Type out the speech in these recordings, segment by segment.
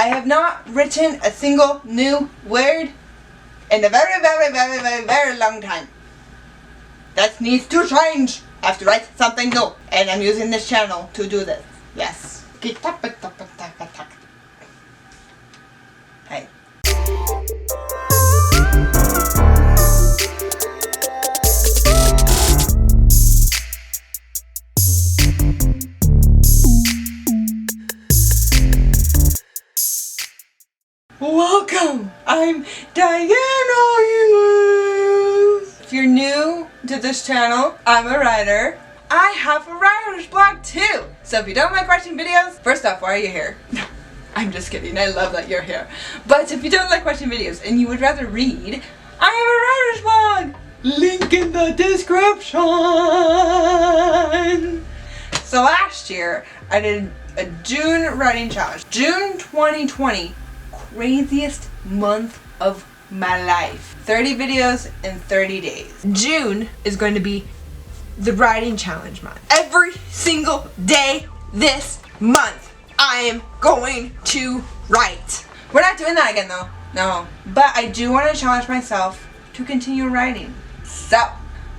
I have not written a single new word in a very long time. That needs to change. I have to write something new. And I'm using this channel to do this. Yes. Hey. Welcome! I'm Diana. If you're new to this channel, I'm a writer. I have a writer's block too. So if you don't like watching videos, first off, why are you here? I'm just kidding. I love that you're here. But if you don't like watching videos and you would rather read, I have a writer's blog. Link in the description. So last year, I did a June writing challenge. June 2020. Craziest month of my life. 30 videos in 30 days. June is going to be the writing challenge month. Every single day this month, I am going to write. We're not doing that again though. No. But I do want to challenge myself to continue writing. So,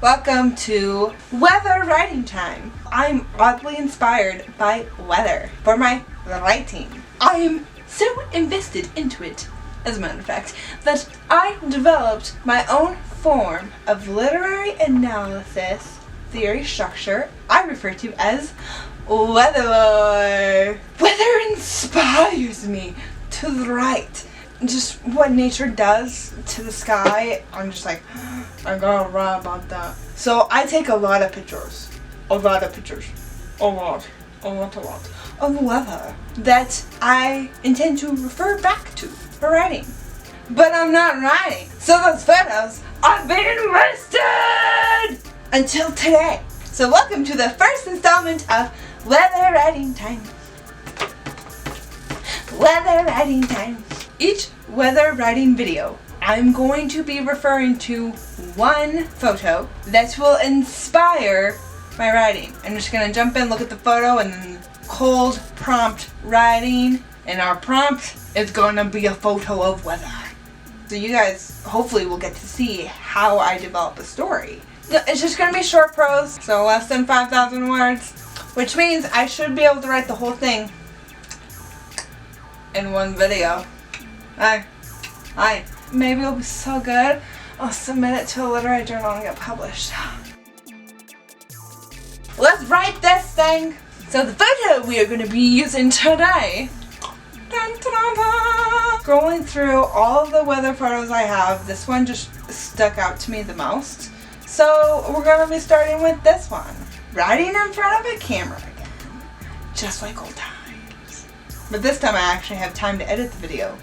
welcome to weather writing time. I'm oddly inspired by weather for my writing. I am so invested into it, as a matter of fact, that I developed my own form of literary analysis theory structure I refer to as weather lore. Weather inspires me to write. Just what nature does to the sky, I'm just like, I gotta write about that. So I take a lot of pictures. A lot of weather that I intend to refer back to for writing. But I'm not writing, so those photos are being wasted until today. So welcome to the first installment of Weather Writing Time. Weather Writing Time. Each weather writing video, I'm going to be referring to one photo that will inspire my writing. I'm just gonna jump in, look at the photo, and then cold prompt writing, and our prompt is gonna be a photo of weather. So you guys hopefully will get to see how I develop a story. It's just gonna be short prose, so less than 5,000 words, which means I should be able to write the whole thing in one video. Hi. Maybe it'll be so good, I'll submit it to a literary journal and get published. Let's write this thing! So the photo we are going to be using today, scrolling through all of the weather photos I have, this one just stuck out to me the most. So we're going to be starting with this one. Writing in front of a camera again, just like old times. But this time I actually have time to edit the video.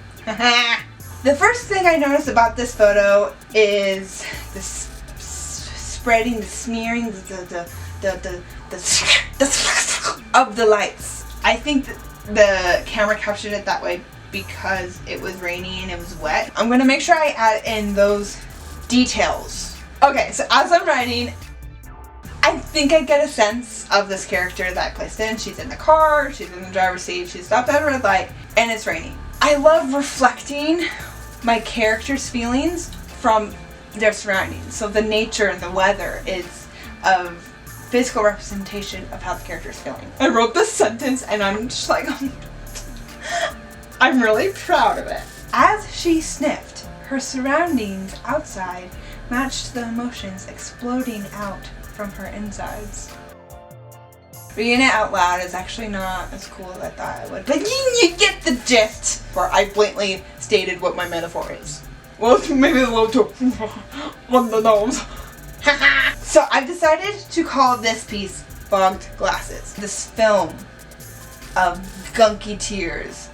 The first thing I noticed about this photo is this spreading, the smearing, of the lights. I think that the camera captured it that way because it was rainy and it was wet. I'm gonna make sure I add in those details. Okay, so as I'm writing, I think I get a sense of this character that I placed in. She's in the car, she's in the driver's seat, she's stopped at a red light, and it's raining. I love reflecting my character's feelings from their surroundings. So the nature and the weather is a physical representation of how the character is feeling. I wrote this sentence and I'm just like, I'm really proud of it. As she sniffed, her surroundings outside matched the emotions exploding out from her insides. Reading it out loud is actually not as cool as I thought it would, but you get the gist, where I blatantly stated what my metaphor is. Well, maybe a little too on the nose. So I've decided to call this piece Fogged Glasses. This film of gunky tears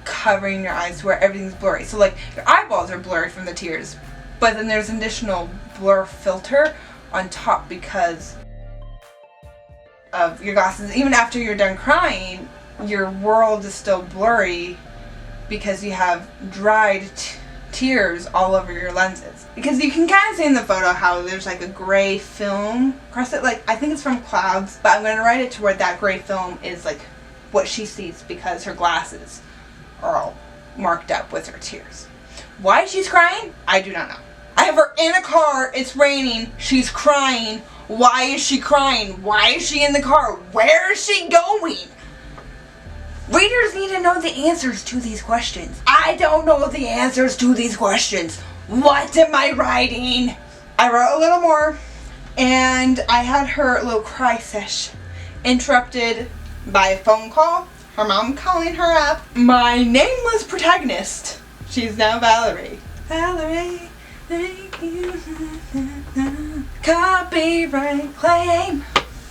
covering your eyes where everything's blurry. So like your eyeballs are blurry from the tears, but then there's an additional blur filter on top because of your glasses. Even after you're done crying, your world is still blurry because you have dried tears all over your lenses. Because you can kind of see in the photo how there's like a gray film across it. Like, I think it's from clouds, but I'm going to write it to where that gray film is like what she sees because her glasses are all marked up with her tears. Why she's crying, I do not know. I have her in a car, it's raining, she's crying. Why is she crying? Why is she in the car? Where is she going? Readers need to know the answers to these questions. I don't know the answers to these questions. What am I writing? I wrote a little more, and I had her little cry sesh interrupted by a phone call. Her mom calling her up. My nameless protagonist. She's now Valerie. Valerie, thank you. Copyright claim.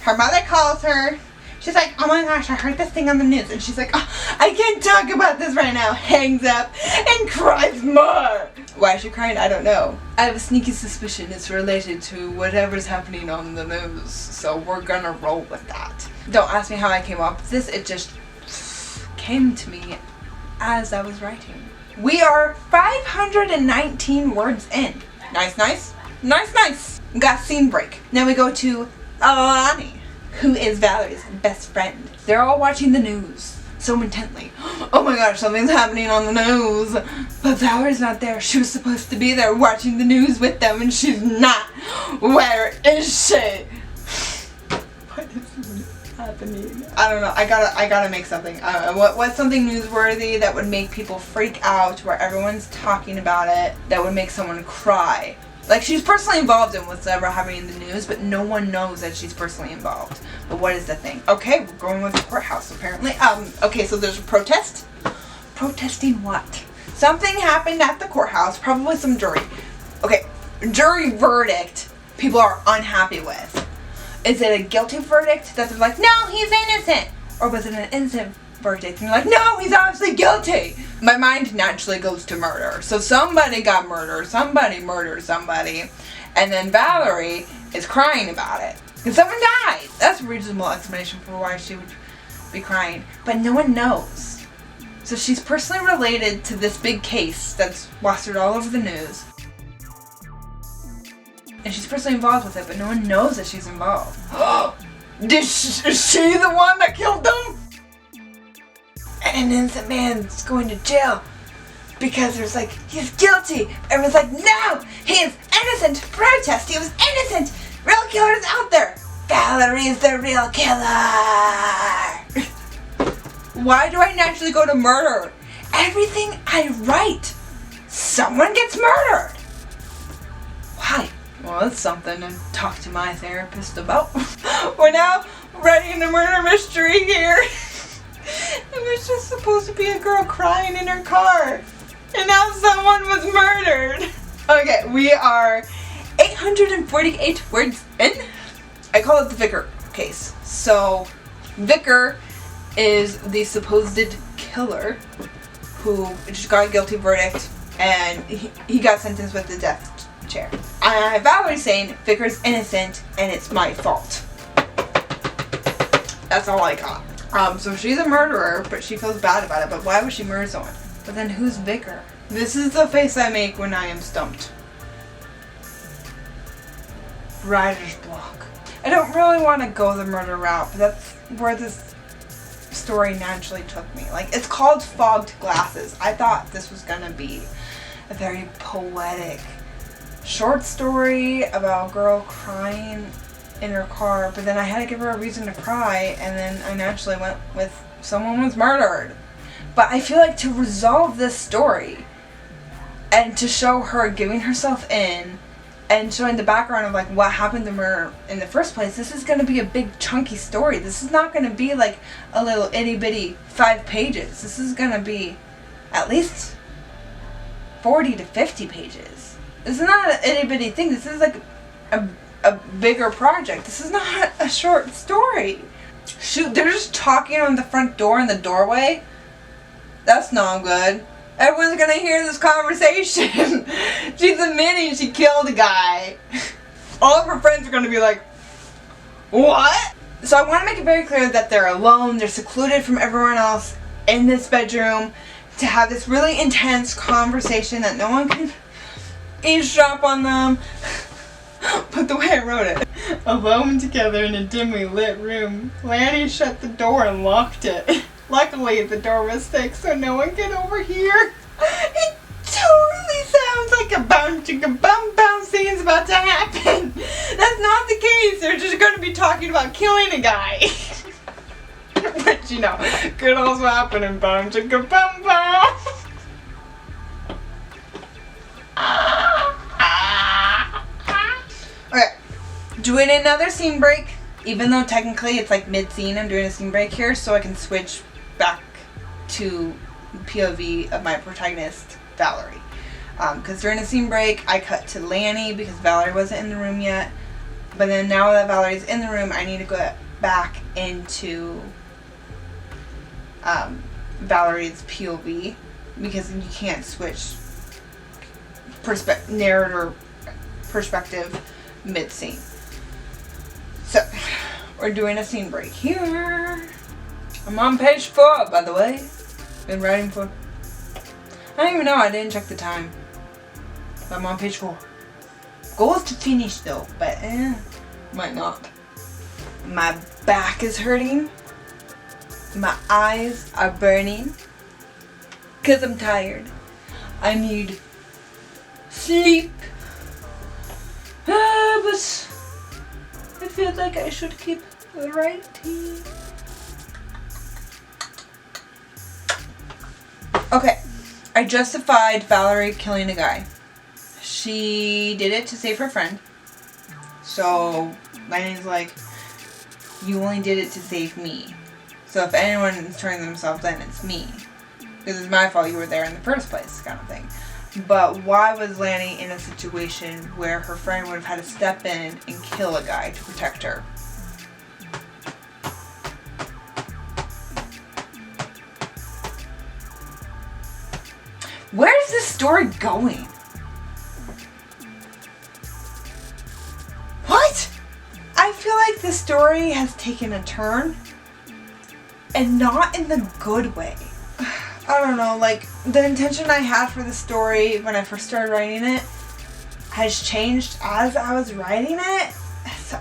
Her mother calls her. She's like, oh my gosh, I heard this thing on the news. And she's like, oh, I can't talk about this right now. Hangs up and cries more. Why is she crying? I don't know. I have a sneaky suspicion it's related to whatever's happening on the news. So we're gonna roll with that. Don't ask me how I came up with this. It just came to me as I was writing. We are 519 words in. Nice, nice. Nice, nice. Got scene break. Now we go to Alani, who is Valerie's best friend. They're all watching the news so intently. Oh my gosh, something's happening on the news. But Valerie's not there. She was supposed to be there watching the news with them, and she's not. Where is she? What is happening? I don't know. I gotta make something. What's something newsworthy that would make people freak out, where everyone's talking about it, that would make someone cry? Like, she's personally involved in what's ever happening in the news, but no one knows that she's personally involved. But what is the thing? Okay, we're going with the courthouse, apparently. Okay, so there's a protest. Protesting what? Something happened at the courthouse, probably some jury. Okay, jury verdict people are unhappy with. Is it a guilty verdict that they're like, no, he's innocent? Or was it an innocent verdict and you're like, no, he's obviously guilty? My mind naturally goes to murder. So somebody got murdered, somebody murdered somebody, and then Valerie is crying about it. And someone died. That's a reasonable explanation for why she would be crying. But no one knows. So she's personally related to this big case that's plastered all over the news. And she's personally involved with it, but no one knows that she's involved. Is she the one that killed them? And an innocent man's going to jail because there's like, he's guilty. Everyone's like, no, he's innocent. Protest, he was innocent. Real killer's out there. Valerie's the real killer. Why do I naturally go to murder? Everything I write, someone gets murdered. Why? Well, that's something to talk to my therapist about. We're now writing a murder mystery here. It was just supposed to be a girl crying in her car. And now someone was murdered. Okay, we are 848 words in. I call it the Vicar case. So, Vicar is the supposed killer who just got a guilty verdict and he got sentenced with the death chair. Valerie's saying Vicar's innocent and it's my fault. That's all I got. So she's a murderer, but she feels bad about it. But why would she murder someone? But then who's Vicar? This is the face I make when I am stumped. Writer's block. I don't really want to go the murder route, but that's where this story naturally took me. Like, it's called Fogged Glasses. I thought this was gonna be a very poetic short story about a girl crying in her car, but then I had to give her a reason to cry, and then I naturally went with someone was murdered. But I feel like to resolve this story and to show her giving herself in and showing the background of like what happened to her in the first place, this is going to be a big chunky story. This is not going to be like a little itty bitty 5 pages. This is going to be at least 40 to 50 pages. This is not an itty bitty thing. This is like a bigger project. This is not a short story. Shoot, they're just talking on the front door in the doorway. That's not good. Everyone's gonna hear this conversation. She's admitting she killed a guy. All of her friends are gonna be like, what? So I want to make it very clear that they're alone, they're secluded from everyone else in this bedroom to have this really intense conversation that no one can eavesdrop on them. But the way I wrote it, alone together in a dimly lit room, Lanny shut the door and locked it. Luckily, the door was fixed, so no one can overhear. It totally sounds like a bounce scene's about to happen. That's not the case. They're just going to be talking about killing a guy. Which, you know, could also happen in Bum Chicka Bum Bum. Okay, doing another scene break. Even though technically it's like mid-scene, I'm doing a scene break here so I can switch back to POV of my protagonist, Valerie. Because during a scene break, I cut to Lanny because Valerie wasn't in the room yet. But then now that Valerie's in the room, I need to go back into Valerie's POV because you can't switch narrator perspective mid-scene. So, we're doing a scene break here. I'm on page 4, by the way. Been writing for... I don't even know, I didn't check the time. But I'm on page 4. Goal is to finish though, but might not. My back is hurting. My eyes are burning. Because I'm tired. I need sleep. But I feel like I should keep writing. Okay, I justified Valerie killing a guy. She did it to save her friend. So Lanny's like, you only did it to save me. So if anyone is turning themselves in, it's me. Because it's my fault you were there in the first place, kind of thing. But why was Lanny in a situation where her friend would have had to step in and kill a guy to protect her? Where's this story going? What? I feel like the story has taken a turn. And not in the good way. I don't know, like, the intention I had for the story when I first started writing it has changed as I was writing it. So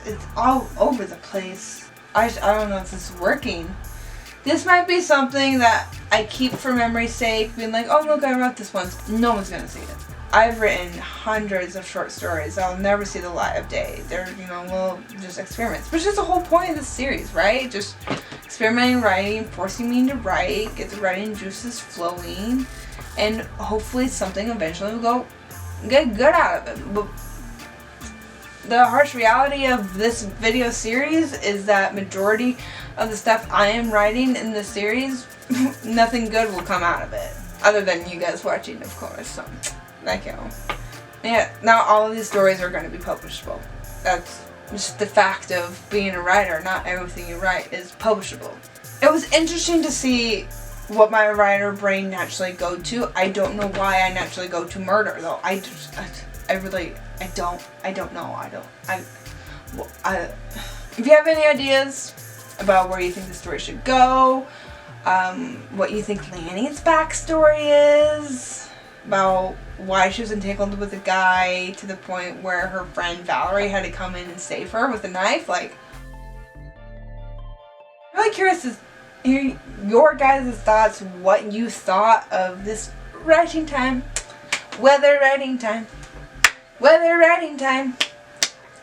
it's all over the place. I don't know if this is working. This might be something that I keep for memory's sake, being like, oh look, I wrote this once. No one's gonna see it. I've written hundreds of short stories that'll never see the light of day. They're, you know, well, just experiments. Which is the whole point of this series, right? Just experimenting, writing, forcing me to write, get the writing juices flowing, and hopefully something eventually will get good out of it. But the harsh reality of this video series is that majority of the stuff I am writing in this series, nothing good will come out of it. Other than you guys watching, of course. So, thank you. Yeah, not all of these stories are going to be publishable. That's just the fact of being a writer. Not everything you write is publishable. It was interesting to see what my writer brain naturally go to. I don't know why I naturally go to murder though. I don't know. If you have any ideas about where you think the story should go, what you think Lanny's backstory is, about why she was entangled with a guy to the point where her friend Valerie had to come in and save her with a knife, like, I'm really curious to hear your guys' thoughts, what you thought of this writing time, weather writing time.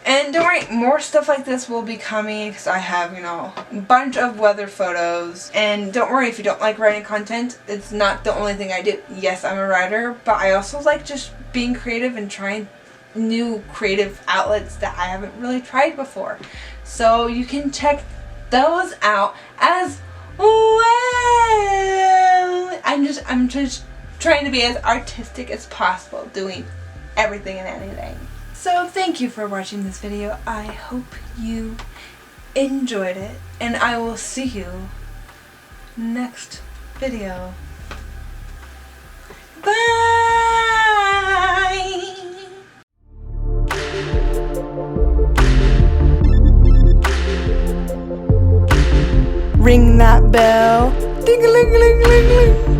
And don't worry, more stuff like this will be coming because I have, you know, a bunch of weather photos. And don't worry if you don't like writing content, it's not the only thing I do. Yes, I'm a writer, but I also like just being creative and trying new creative outlets that I haven't really tried before. So you can check those out as well. I'm just trying to be as artistic as possible, doing everything and anything. So thank you for watching this video. I hope you enjoyed it, and I will see you next video. Bye! Ring that bell. Ding-a-ling-a-ling-a-ling-a-ling.